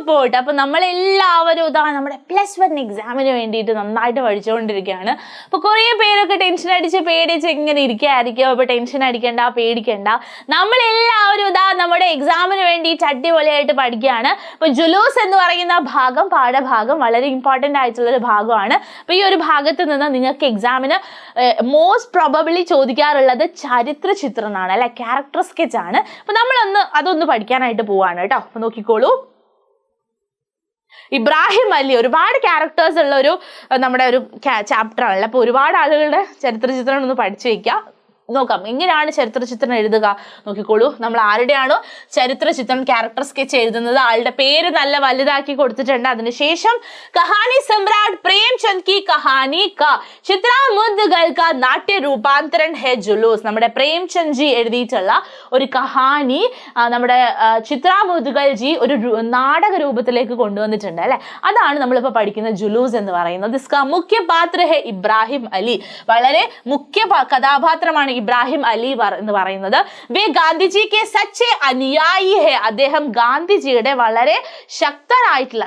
Pot. അപ്പൊ നമ്മളെല്ലാവരും ഇതാ നമ്മുടെ +1 എക്സാമിന് വേണ്ടിയിട്ട് നന്നായിട്ട് പഠിച്ചുകൊണ്ടിരിക്കുകയാണ്. അപ്പൊ കുറേ പേരൊക്കെ ടെൻഷൻ അടിച്ച് പേടിച്ച് ഇങ്ങനെ ഇരിക്കുകയായിരിക്കും. അപ്പൊ ടെൻഷൻ അടിക്കണ്ട, പേടിക്കണ്ട. നമ്മളെല്ലാവരും ഇതാ നമ്മുടെ എക്സാമിന് വേണ്ടിയിട്ട് അടിപൊളിയായിട്ട് പഠിക്കുകയാണ്. അപ്പൊ ജുലൂസ് എന്ന് പറയുന്ന ഭാഗം, പാഠഭാഗം വളരെ ഇമ്പോർട്ടൻ്റ് ആയിട്ടുള്ളൊരു ഭാഗമാണ്. അപ്പൊ ഈ ഒരു ഭാഗത്ത് നിന്ന് നിങ്ങൾക്ക് എക്സാമിന് മോസ്റ്റ് പ്രോബബിളി ചോദിക്കാറുള്ളത് ചരിത്ര ചിത്രമാണ്, അല്ലെ, ക്യാരക്ടർ സ്കെച്ച് ആണ്. അപ്പൊ അതൊന്ന് പഠിക്കാനായിട്ട് പോവാണ് കേട്ടോ. അപ്പൊ നോക്കിക്കോളൂ. ഇബ്രാഹിം അലി ഒരുപാട് ക്യാരക്ടേഴ്സ് ഉള്ള നമ്മുടെ ഒരു ചാപ്റ്റർ ആണല്ലോ. അപ്പൊ ഒരുപാട് ആളുകളുടെ ചരിത്ര ചിത്രം ഒന്ന് പഠിച്ചു വെക്കുക. നോക്കാം എങ്ങനെയാണ് ചരിത്ര ചിത്രം എഴുതുക. നോക്കിക്കോളൂ. നമ്മൾ ആരുടെയാണോ ചരിത്ര ചിത്രം ക്യാരക്ടർ സ്കെച്ച് എഴുതുന്നത് ആളുടെ പേര് നല്ല വലുതാക്കി കൊടുത്തിട്ടുണ്ട്. അതിനുശേഷം കഹാനി സമ്രാട്ട് പ്രേംചന്ദ് കി കഹാനി കാ ചിത്രാമുദ്ഗൽ കാ നാട്യ രൂപാന്തരൺ ഹെ ജുലൂസ്. നമ്മുടെ പ്രേംചന്ദ് ജി എഴുതിയിട്ടുള്ള ഒരു കഹാനി നമ്മുടെ ചിത്രാമുദ്ഗൽ ജി ഒരു നാടക രൂപത്തിലേക്ക് കൊണ്ടുവന്നിട്ടുണ്ട്, അല്ലെ. അതാണ് നമ്മളിപ്പോൾ പഠിക്കുന്ന ജുലൂസ് എന്ന് പറയുന്നത്. ഇസ്കാ മുഖ്യ പാത്ര ഹെ ഇബ്രാഹിം അലി. വളരെ മുഖ്യ കഥാപാത്രമാണ് ഇബ്രാഹിം അലി എന്ന് പറയുന്നത്. വേ ഗാന്ധിജി കെ സച്ചെ അനുയായി ഹെ. അദ്ദേഹം ഗാന്ധിജിയുടെ വളരെ ശക്തനായിട്ടുള്ള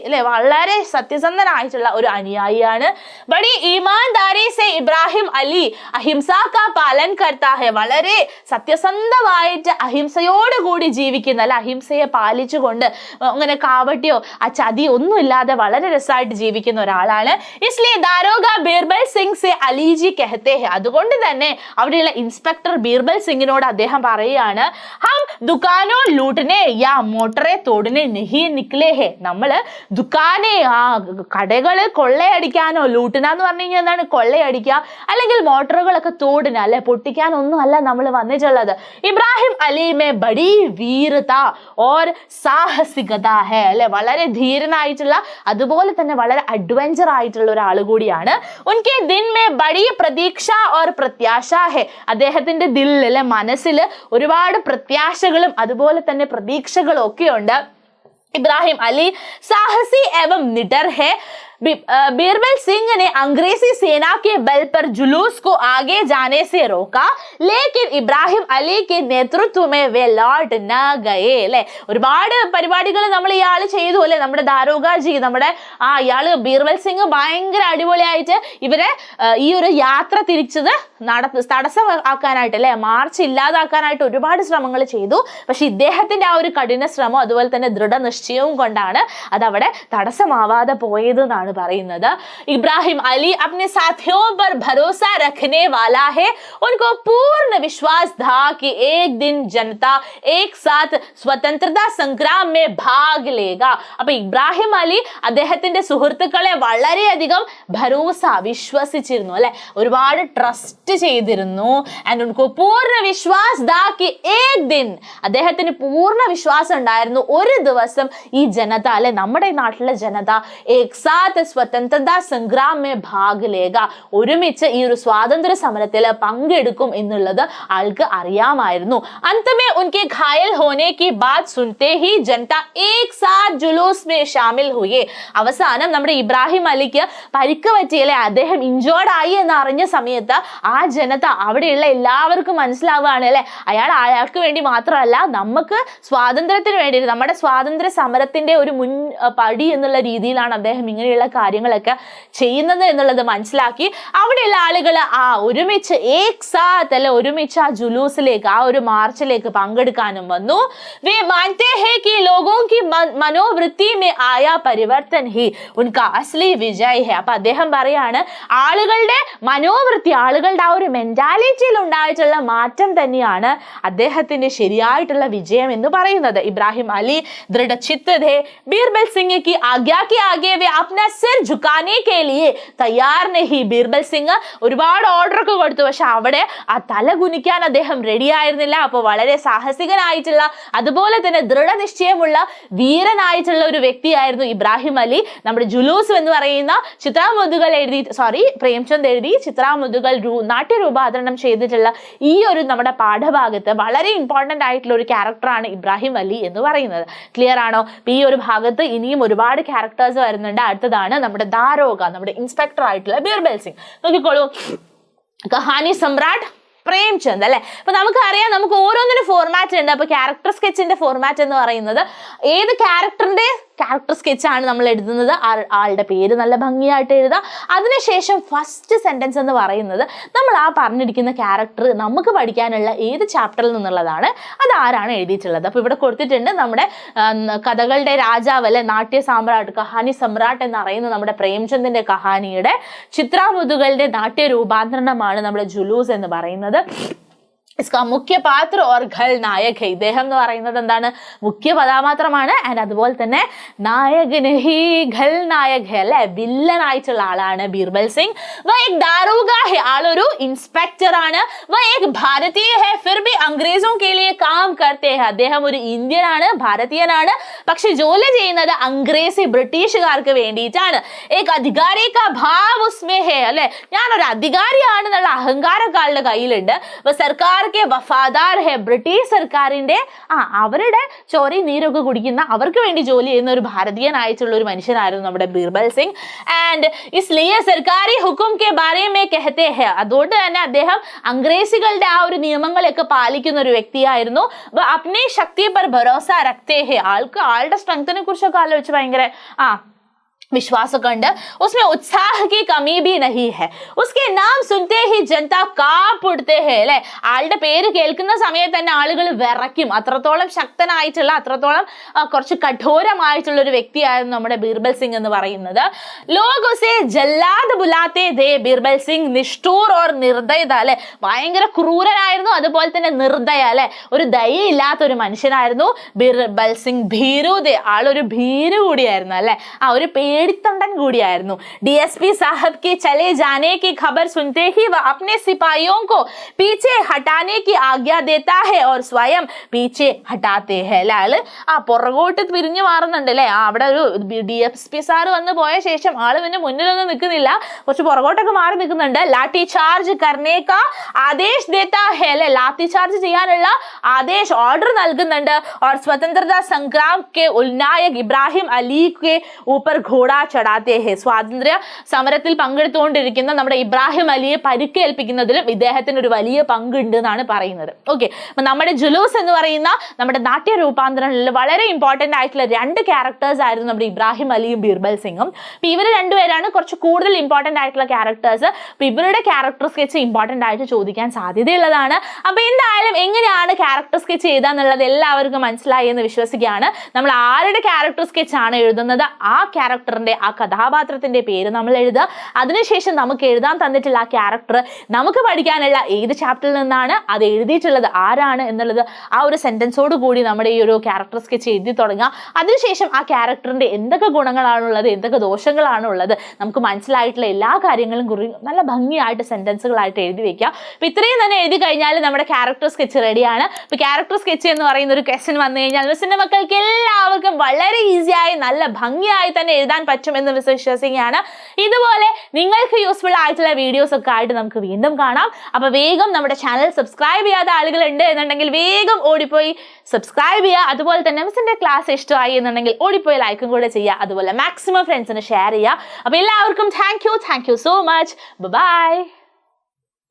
അല്ലെ, വളരെ സത്യസന്ധനായിട്ടുള്ള ഒരു അനുയായിയാണ്. ബഡി ഈമാൻദാരി സെ ഇബ്രാഹിം അലി അഹിംസാ കാ പാലൻ കർത്താ ഹെ. വളരെ സത്യസന്ധമായിട്ട് അഹിംസയോടുകൂടി ജീവിക്കുന്ന, അല്ലെ, അഹിംസയെ പാലിച്ചുകൊണ്ട് അങ്ങനെ കാവട്ടിയോ ചതിയോ ഒന്നുമില്ലാതെ വളരെ രസമായിട്ട് ജീവിക്കുന്ന ഒരാളാണ്. ഇസ്ലിയെ ദാരോഗ ബീർബൽ സിംഗ് സെ അലിജി കഹത്തെ ഹെ. അതുകൊണ്ട് തന്നെ അവിടെയുള്ള ഇൻസ്പെക്ടർ ബീർബൽ സിംഗിനോട് അദ്ദേഹം പറയുകയാണ്, ഹം ദുക്കാനോ ലൂട്ടനെ യാ മോട്ടറെ തോടനെ നെഹി നിക്ലേ ഹെ. നമ്മള് ദുക്കാനെ കടകള് കൊള്ളയടിക്കാനോ, ലൂട്ടന എന്ന് പറഞ്ഞു കഴിഞ്ഞാൽ എന്താണ്, കൊള്ളയടിക്കുക, അല്ലെങ്കിൽ മോട്ടറുകളൊക്കെ തോടിന, അല്ലെ, പൊട്ടിക്കാനൊന്നും അല്ല നമ്മൾ വന്നിട്ടുള്ളത്. Ibrahim Ali may buddy വീരത or സാഹസികത ഹെ, അല്ലെ, വളരെ ധീരനായിട്ടുള്ള അതുപോലെ തന്നെ വളരെ അഡ്വഞ്ചർ ആയിട്ടുള്ള ഒരാൾ കൂടിയാണ്. ഉൻകെ ദിൻ മേ ബഡി പ്രതീക്ഷ ഓർ പ്രത്യാശ ഹെ. അദ്ദേഹത്തിന്റെ ദില്ല്, മനസ്സിൽ ഒരുപാട് പ്രത്യാശകളും അതുപോലെ തന്നെ പ്രതീക്ഷകളും ഒക്കെ ഉണ്ട്. ഇബ്രാഹിം അലി സാഹസി एवं निडर है. बीरबल सिंह ने अंग्रेजी सेना के बल पर जुलूस को आगे जाने से रोका, लेकिन इब्राहिम अली के नेतृत्व में वे लौट न गए. അല്ലെ, ഒരുപാട് പരിപാടികൾ നമ്മൾ ഇയാൾ ചെയ്തു, അല്ലെ, നമ്മുടെ ദാരോഗാജി, നമ്മുടെ ഇയാള് ബീർബൽ സിംഗ് ഭയങ്കര അടിപൊളിയായിട്ട് ഇവരെ ഈ ഒരു യാത്ര തിരിച്ചത് തടസ്സമാക്കാനായിട്ട്, അല്ലെ, മാർച്ച് ഇല്ലാതാക്കാനായിട്ട് ഒരുപാട് ശ്രമങ്ങൾ ചെയ്തു. പക്ഷെ ഇദ്ദേഹത്തിന്റെ ആ ഒരു കഠിന ശ്രമം അതുപോലെ തന്നെ ദൃഢനിശ്ചയവും കൊണ്ടാണ് അതവിടെ തടസ്സമാവാതെ പോയത് എന്നാണ് പറയുന്നത്. ഇബ്രാഹിം അലി अपने साथियों पर भरोसा रखने वाला है. उनको पूर्ण विश्वास था कि एक दिन जनता एक साथ स्वतंत्रता संग्राम में भाग लेगा. അപ്പൊ ഇബ്രാഹിം അലി അദ്ദേഹത്തിന്റെ സുഹൃത്തുക്കളെ വളരെയധികം വിശ്വസിച്ചിരുന്നു, അല്ലെ, ഒരുപാട് ട്രസ്റ്റ് ചെയ്തിരുന്നു. ആൻഡ് ഉनको पूर्ण विश्वास था कि एक दिन, അദ്ദേഹത്തിന് പൂർണ്ണ വിശ്വാസം ഉണ്ടായിരുന്നു, ഒരു ദിവസം ഈ ജനത, അല്ലെ, നമ്മുടെ നാട്ടിലെ ജനത एक साथ സ്വതന്ത്രതാ സംഗ്രാം മേ ഭാഗ് ലേഗ, ഒരുമിച്ച് ഈ ഒരു സ്വാതന്ത്ര്യ സമരത്തിൽ പങ്കെടുക്കും എന്നുള്ളത് ആൾക്ക് അറിയാമായിരുന്നു. അന്തമേ ഉൻകെ ഘായൽ ഹോനെ Ki Baat സുൻതേ he Janata Ek Saath ജുലൂസ് may Shamil ഹുയേ. അവസാനം നമ്മുടെ ഇബ്രാഹിം അലിക്ക് പരിക്ക് പറ്റിയല്ലേ, അദ്ദേഹം ഇഞ്ചേർഡ് ആയി എന്ന് അറിഞ്ഞ സമയത്ത് ആ ജനത, അവിടെയുള്ള എല്ലാവർക്കും മനസ്സിലാവുകയാണ്, അല്ലെ, അയാൾക്ക് വേണ്ടി മാത്രമല്ല നമുക്ക് സ്വാതന്ത്ര്യത്തിന് വേണ്ടി, നമ്മുടെ സ്വാതന്ത്ര്യ സമരത്തിന്റെ ഒരു മുൻ പടി എന്നുള്ള രീതിയിലാണ് അദ്ദേഹം ഇങ്ങനെയുള്ള കാര്യങ്ങളൊക്കെ ചെയ്യുന്നത് എന്നുള്ളത് മനസ്സിലാക്കി അവിടെയുള്ള ആളുകൾ ഒരുമിച്ച് ഏക് സാത്ത്, അല്ലെ, ഒരുമിച്ച് ആ ജുലൂസിലേക്ക്, ആ ഒരു മാർച്ചിലേക്ക് പങ്കെടുക്കാനും വന്നു. വേ മാനത്തെ ഹേ കി ലോഗോं की മനോവൃത്തി में आया परिवर्तन ही उनका असली विजय है. അപ്പൊ അദ്ദേഹം പറയാണ്, ആളുകളുടെ മനോവൃത്തി, ആളുകളുടെ ആ ഒരു മെന്റാലിറ്റിയിൽ ഉണ്ടായിട്ടുള്ള മാറ്റം തന്നെയാണ് അദ്ദേഹത്തിന്റെ ശരിയായിട്ടുള്ള വിജയം എന്ന് പറയുന്നത്. ഇബ്രാഹിം അലി ദൃഢചിത്ത थे. बीरबल सिंह की आज्ञा के आगे वे अपना सिर झुकाने के लिए तैयार नहीं. ബീർബൽ സിംഗ് ഒരുപാട് ഓർഡർ ഒക്കെ കൊടുത്തു, പക്ഷെ അവിടെ ആ തല കുനിക്കാൻ അദ്ദേഹം റെഡി ആയിരുന്നില്ല. അപ്പോൾ വളരെ സാഹസികനായിട്ടുള്ള അതുപോലെ തന്നെ ദൃഢനിശ്ചയമുള്ള വീരനായിട്ടുള്ള ഒരു വ്യക്തിയായിരുന്നു ഇബ്രാഹിം അലി. നമ്മുടെ ജുലൂസ് എന്ന് പറയുന്ന ചിത്രാമുദ്ഗൽ പ്രേംചന്ദ് എഴുതി ചിത്രാമുദ്ഗൽ നാട്യരൂപാന്തരണം ചെയ്തിട്ടുള്ള ഈ ഒരു നമ്മുടെ പാഠഭാഗത്ത് വളരെ ഇമ്പോർട്ടൻ്റ് ആയിട്ടുള്ള ഒരു ക്യാരക്ടറാണ് ഇബ്രാഹിം അലി എന്ന് പറയുന്നത്. ക്ലിയർ ആണോ? ഈ ഒരു ഭാഗത്ത് ഇനിയും ഒരുപാട് ക്യാരക്ടേഴ്സ് വരുന്നുണ്ട്. അടുത്തതാണ് നമ്മുടെ ദാരോഗ, നമ്മുടെ ഇൻസ്പെക്ടർ ആയിട്ടുള്ള ബീർബൽ സിംഗ്. നോക്കിക്കോളൂ. കഹാനി സമ്രാട്ട് പ്രേംചന്ദ് അല്ലെ. അപ്പൊ നമുക്കറിയാം നമുക്ക് ഓരോന്നിനും ഫോർമാറ്റ് ഉണ്ട്. അപ്പൊ ക്യാരക്ടർ സ്കെച്ചിന്റെ ഫോർമാറ്റ് എന്ന് പറയുന്നത് ഏത് ക്യാരക്ടറിന്റെ ക്യാരക്ടർ സ്കെച്ചാണ് നമ്മൾ എഴുതുന്നത്, ആളുടെ പേര് നല്ല ഭംഗിയായിട്ട് എഴുതുക. അതിനുശേഷം ഫസ്റ്റ് സെന്റൻസ് എന്ന് പറയുന്നത് നമ്മൾ ആ പറഞ്ഞിരിക്കുന്ന ക്യാരക്ടർ നമുക്ക് പഠിക്കാനുള്ള ഏത് ചാപ്റ്ററിൽ നിന്നുള്ളതാണ്, അത് ആരാണ് എഴുതിയിട്ടുള്ളത്. അപ്പൊ ഇവിടെ കൊടുത്തിട്ടുണ്ട് നമ്മുടെ കഥകളുടെ രാജാവ് അല്ലെ, നാട്യ സാമ്രാട്ട്, കഹാനി സമ്രാട്ട് എന്നറിയുന്ന നമ്മുടെ പ്രേംചന്ദിന്റെ കഹാനിയുടെ ചിത്രാമുതുകളുടെ നാട്യ രൂപാന്തരണമാണ് നമ്മുടെ ജുലൂസ് എന്ന് പറയുന്നത്. इसका मुख्य पात्र और ഖൽനായക് है. ഇദ്ദേഹം എന്ന് പറയുന്നത് എന്താണ്, മുഖ്യ കഥാപാത്രമാണ്. ആൻഡ് അതുപോലെ തന്നെ നായകന് ഹി ഖൽനായക് ഹെ അല്ലെ, വില്ലൻ ആയിട്ടുള്ള ആളാണ് ബീർബൽ സിംഗ്. വ ഏക് ദാരോഗ ഹെ, ആളൊരു ഇൻസ്പെക്ടർ ആണ്. വ ഏക് ഭാരതീയ ഹെ ഫിർ ഭി അംഗ്രേസോ കെ ലിയെ കാം കർത്തെ ഹെ, അദ്ദേഹം ഒരു ഇന്ത്യൻ ആണ്, ഭാരതീയനാണ്, പക്ഷെ ജോലി ചെയ്യുന്നത് അംഗ്രേസി ബ്രിട്ടീഷുകാർക്ക് വേണ്ടിയിട്ടാണ്. ഏക് അധികാരി കാ ഭാവ് ഉസ്മേ ഹെ അല്ലെ, ഞാനൊരു അധികാരിയാണ് എന്നുള്ള അഹങ്കാരം ആളുടെ കയ്യിലുണ്ട്. സർക്കാർ വഫാദാർ ഹെ, ബ്രിട്ടീഷ് സർക്കാരിന്റെ അവരുടെ ചോരയും നീരൊക്കെ കുടിക്കുന്ന, അവർക്ക് വേണ്ടി ജോലി ചെയ്യുന്ന ഒരു ഭാരതീയനായിട്ടുള്ള ഒരു മനുഷ്യനായിരുന്നു നമ്മുടെ Birbal Singh. And ഇസ്ലിയെ സർക്കാരി Hukum K Bare may കഹത്തെ ഹെ, അതുകൊണ്ട് തന്നെ അദ്ദേഹം അംഗ്രേസികളുടെ ആ ഒരു നിയമങ്ങളൊക്കെ പാലിക്കുന്ന ഒരു വ്യക്തിയായിരുന്നു. അപ്നെ ശക്തി പർ ഭരോസ രഖ്തേ ഹെ, ആളുടെ സ്ട്രെങ്തിനെ കുറിച്ചൊക്കെ ആലോചിച്ച് ഭയങ്കര വിശ്വാസമൊക്കെ ഉണ്ട്. ഉസ്മേ ഉത്സാഹ കി കമി ഭി നഹി ഹെ, ഉസ്കെ നാം സുനത്തെ ഹി ജനത കാപ്പ് ഉഡ്തേ ഹെ അല്ലെ, ആളുടെ പേര് കേൾക്കുന്ന സമയത്ത് തന്നെ ആളുകൾ വിറയ്ക്കും. അത്രത്തോളം ശക്തനായിട്ടുള്ള, അത്രത്തോളം കുറച്ച് കഠോരമായിട്ടുള്ള ഒരു വ്യക്തിയായിരുന്നു നമ്മുടെ ബീർബൽ സിംഗ് എന്ന് പറയുന്നത്. ലോഗ് ഉസേ ജല്ലാദ് ബുലാത്തെ ദേ, ബീർബൽ സിംഗ് നിഷ്ഠൂർ ഓർ നിർദയത അല്ലെ, ഭയങ്കര ക്രൂരനായിരുന്നു, അതുപോലെ തന്നെ നിർദയ അല്ലെ, ഒരു ദയയില്ലാത്ത ഒരു മനുഷ്യനായിരുന്നു ബീർബൽ സിംഗ്. ഭീരു ദേ, ആളൊരു ഭീരു കൂടിയായിരുന്നു അല്ലെ, ഒരു പേടിത്തൊണ്ടൻ കൂടിയായിരുന്നു. DSP साहब के चले जाने की खबर सुनते ही वह अपने सिपाहियों को पीछे हटाने की आज्ञा देता है और स्वयं पीछे हटाते हैं. ആള് പുറകോട്ട് പിരിഞ്ഞു മാറുന്നുണ്ട് അല്ലെ. അവിടെ ഒരു DSP സാർ വന്ന് പോയ ശേഷം ആള് പിന്നെ മുന്നിലൊന്നും നിൽക്കുന്നില്ല, കുറച്ച് പുറകോട്ടൊക്കെ മാറി നിൽക്കുന്നുണ്ട്. ലാത്തി ചാർജ് കർനെ കാ ആദേശ് ദേത്താ ഹെ അല്ലെ, ലാത്തി ചാർജ് ചെയ്യാനുള്ള ആദേശ് ഓർഡർ നൽകുന്നുണ്ട്. और स्वतंत्रता संग्राम के उलनायक इब्राहिम अली के ऊपर घोड़ा ചടാത്തേ ഹെ, സ്വാതന്ത്ര്യ സമരത്തിൽ പങ്കെടുത്തുകൊണ്ടിരിക്കുന്ന നമ്മുടെ ഇബ്രാഹിം അലിയെ പരിക്കേൽപ്പിക്കുന്നതിലും ഇദ്ദേഹത്തിന് ഒരു വലിയ പങ്കുണ്ട് എന്നാണ് പറയുന്നത്. ഓക്കെ, അപ്പൊ നമ്മുടെ ജുലൂസ് എന്ന് പറയുന്ന നമ്മുടെ നാട്യ രൂപാന്തരങ്ങളിൽ വളരെ ഇമ്പോർട്ടന്റ് ആയിട്ടുള്ള രണ്ട് ക്യാരക്ടേഴ്സ് ആയിരുന്നു നമ്മുടെ ഇബ്രാഹിം അലിയും ബീർബൽ സിംഗും. അപ്പൊ ഇവർ രണ്ടുപേരാണ് കുറച്ച് കൂടുതൽ ഇമ്പോർട്ടന്റ് ആയിട്ടുള്ള ക്യാരക്ടേഴ്സ്. അപ്പൊ ഇവരുടെ ക്യാരക്ടർ സ്കെച്ച് ഇമ്പോർട്ടന്റ് ആയിട്ട് ചോദിക്കാൻ സാധ്യതയുള്ളതാണ്. അപ്പൊ എന്തായാലും എങ്ങനെയാണ് ക്യാരക്ടർ സ്കെച്ച് ചെയ്താന്നുള്ളത് എല്ലാവർക്കും മനസ്സിലായി എന്ന് വിശ്വസിക്കുകയാണ്. നമ്മൾ ആരുടെ ക്യാരക്ടർ സ്കെച്ച് ആണ് എഴുതുന്നത്, ആ ക്യാരക്ടറിന്റെ, ആ കഥാപാത്രത്തിന്റെ പേര് നമ്മൾ എഴുതുക. അതിനുശേഷം നമുക്ക് എഴുതാൻ തന്നിട്ടുള്ള ആ ക്യാരക്ടർ നമുക്ക് പഠിക്കാനുള്ള ഏത് ചാപ്റ്ററിൽ നിന്നാണ്, അത് എഴുതിയിട്ടുള്ളത് ആരാണ് എന്നുള്ളത് ആ ഒരു സെന്റൻസോട് കൂടി നമ്മുടെ ഈ ഒരു ക്യാരക്ടർ സ്കെച്ച് എഴുതി തുടങ്ങുക. അതിനുശേഷം ആ ക്യാരക്ടറിന്റെ എന്തൊക്കെ ഗുണങ്ങളാണുള്ളത്, എന്തൊക്കെ ദോഷങ്ങളാണുള്ളത്, നമുക്ക് മനസ്സിലായിട്ടുള്ള എല്ലാ കാര്യങ്ങളും കുറി നല്ല ഭംഗിയായിട്ട് സെന്റൻസുകളായിട്ട് എഴുതി വെക്കുക. അപ്പൊ ഇത്രയും തന്നെ എഴുതി കഴിഞ്ഞാൽ നമ്മുടെ ക്യാരക്ടർ സ്കെച്ച് റെഡിയാണ്. അപ്പൊ ക്യാരക്ടർ സ്കെച്ച് എന്ന് പറയുന്ന ഒരു ക്വസ്റ്റ്യൻ വന്നു കഴിഞ്ഞാൽ മിസ്സിന്റെ മക്കൾക്ക് എല്ലാവർക്കും വളരെ ഈസിയായി നല്ല ഭംഗിയായി തന്നെ എഴുതാൻ പറ്റുമെന്ന് വിശ്വസിക്കുകയാണ്. ഇതുപോലെ നിങ്ങൾക്ക് യൂസ്ഫുൾ ആയിട്ടുള്ള വീഡിയോസ് ഒക്കെ ആയിട്ട് നമുക്ക് വീണ്ടും കാണാം. അപ്പൊ വേഗം നമ്മുടെ ചാനൽ സബ്സ്ക്രൈബ് ചെയ്യാത്ത ആളുകളുണ്ട് എന്നുണ്ടെങ്കിൽ വേഗം ഓടിപ്പോയി സബ്സ്ക്രൈബ് ചെയ്യുക. അതുപോലെ തന്നെ മിസ്സിന്റെ ക്ലാസ് ഇഷ്ടമായി എന്നുണ്ടെങ്കിൽ ഓടിപ്പോയി ലൈക്കും കൂടെ ചെയ്യുക. അതുപോലെ മാക്സിമം ഫ്രണ്ട്സിന് ഷെയർ ചെയ്യുക. അപ്പൊ എല്ലാവർക്കും thank you so much. By.